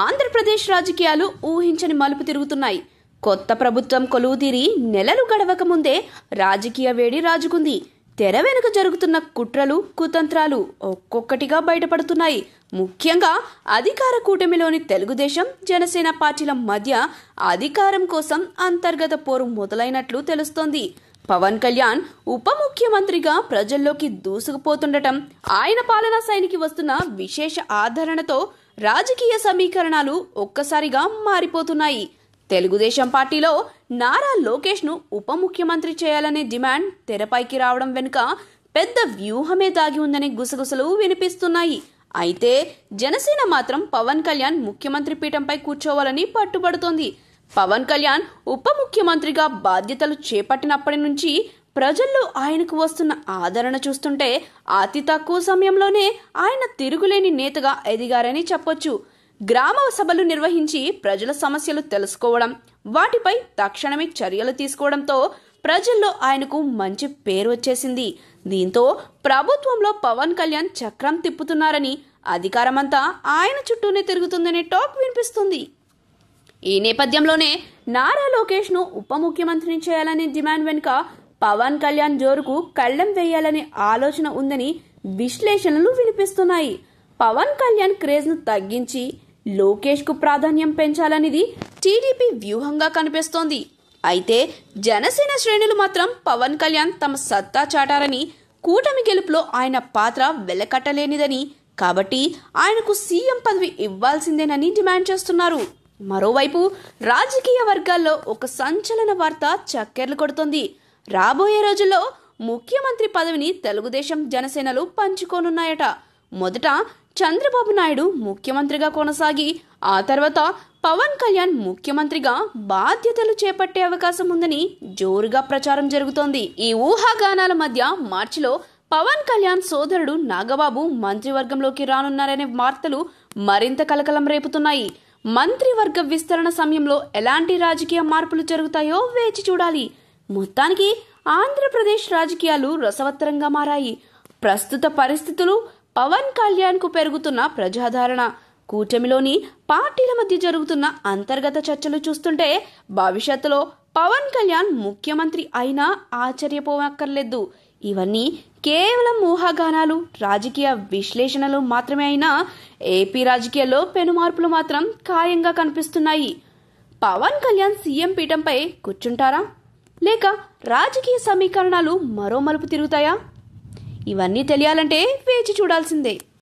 ఆంధ్రప్రదేశ్ రాజకీయాలు ఊహించని మలుపు తిరుగుతున్నాయి. కొత్త ప్రభుత్వం కొలువుతీరి నెలలు గడవక ముందే రాజకీయ వేడి రాజుకుంది. తెర వెనుక జరుగుతున్న కుట్రలు, కుతంత్రాలు ఒక్కొక్కటిగా బయటపడుతున్నాయి. ముఖ్యంగా అధికార కూటమిలోని తెలుగుదేశం, జనసేన పార్టీల మధ్య అధికారం కోసం అంతర్గత పోరు మొదలైనట్లు తెలుస్తోంది. పవన్ కళ్యాణ్ ఉప ముఖ్యమంత్రిగా ప్రజల్లోకి దూసుకుపోతుండటం, ఆయన పాలనా శైలికి వస్తున్న విశేష ఆదరణతో రాజకీయ సమీకరణాలు ఒక్కసారిగా మారిపోతున్నాయి. తెలుగుదేశం పార్టీలో నారా లోకేష్ ను ఉప ముఖ్యమంత్రి చేయాలనే డిమాండ్ తెరపైకి రావడం వెనుక పెద్ద వ్యూహమే దాగి ఉందనే గుసగుసలు వినిపిస్తున్నాయి. అయితే జనసేన మాత్రం పవన్ కళ్యాణ్ ముఖ్యమంత్రి పీఠంపై కూర్చోవాలని పట్టుబడుతోంది. పవన్ కళ్యాణ్ ఉప ముఖ్యమంత్రిగా బాధ్యతలు చేపట్టినప్పటి నుంచి ప్రజల్లో ఆయనకు వస్తున్న ఆదరణ చూస్తుంటే అతి తక్కువ సమయంలోనే ఆయన తిరుగులేని నేతగా ఎదిగారని చెప్పొచ్చు. గ్రామ సభలు నిర్వహించి ప్రజల సమస్యలు తెలుసుకోవడం, వాటిపై తక్షణమే చర్యలు తీసుకోవడంతో ప్రజల్లో ఆయనకు మంచి పేరు వచ్చేసింది. దీంతో ప్రభుత్వంలో పవన్ కళ్యాణ్ చక్రం తిప్పుతున్నారని, అధికారమంతా ఆయన చుట్టూనే తిరుగుతుందనే టాక్ వినిపిస్తుంది. ఈ నేపథ్యంలోనే నారా లోకేష్ ను ఉప ముఖ్యమంత్రిని చేయాలనే డిమాండ్ వెనుక పవన్ కళ్యాణ్ జోరుకు కళ్లెం వేయాలనే ఆలోచన ఉందని విశ్లేషణలు వినిపిస్తున్నాయి. పవన్ కళ్యాణ్ క్రేజ్ ను తగ్గించి లోకేష్ కు ప్రాధాన్యం పెంచాలనేది టీడీపీ వ్యూహంగా కనిపిస్తోంది. అయితే జనసేన శ్రేణులు మాత్రం పవన్ కళ్యాణ్ తమ సత్తా చాటారని, కూటమి గెలుపులో ఆయన పాత్ర వెలకట్టలేనిదని, కాబట్టి ఆయనకు సీఎం పదవి ఇవ్వాల్సిందేనని డిమాండ్ చేస్తున్నారు. మరోవైపు రాజకీయ వర్గాల్లో ఒక సంచలన వార్త చక్కెర్లు కొడుతోంది. రాబోయే రోజుల్లో ముఖ్యమంత్రి పదవిని తెలుగుదేశం, జనసేనలు పంచుకోనున్నాయట. మొదట చంద్రబాబు నాయుడు ముఖ్యమంత్రిగా కొనసాగి ఆ తర్వాత పవన్ కళ్యాణ్ ముఖ్యమంత్రిగా బాధ్యతలు చేపట్టే అవకాశం ఉందని జోరుగా ప్రచారం జరుగుతోంది. ఈ ఊహాగానాల మధ్య మార్చిలో పవన్ కళ్యాణ్ సోదరుడు నాగబాబు మంత్రివర్గంలోకి రానున్నారనే వార్తలు మరింత కలకలం రేపుతున్నాయి. మంత్రివర్గ విస్తరణ సమయంలో ఎలాంటి రాజకీయ మార్పులు జరుగుతాయో వేచి చూడాలి. మొత్తానికి ఆంధ్రప్రదేశ్ రాజకీయాలు రసవత్తరంగా మారాయి. ప్రస్తుత పరిస్థితులు, పవన్ కళ్యాణ్ కు పెరుగుతున్న ప్రజాదరణ, కూటమిలోని పార్టీల మధ్య జరుగుతున్న అంతర్గత చర్చలు చూస్తుంటే భవిష్యత్తులో పవన్ కళ్యాణ్ ముఖ్యమంత్రి అయినా ఆశ్చర్యపోవక్కర్లేదు. ఇవన్నీ కేవలం ఊహాగానాలు, రాజకీయ విశ్లేషణలు మాత్రమే అయినా ఏపీ రాజకీయాల్లో పెనుమార్పులు మాత్రం ఖాయంగా కనిపిస్తున్నాయి. పవన్ కళ్యాణ్ సీఎం పీఠంపై కూర్చుంటారా, లేక రాజకీయ సమీకరణాలు మరో మలుపు తిరుగుతాయా? ఇవన్నీ తెలియాలంటే వేచి చూడాల్సిందే.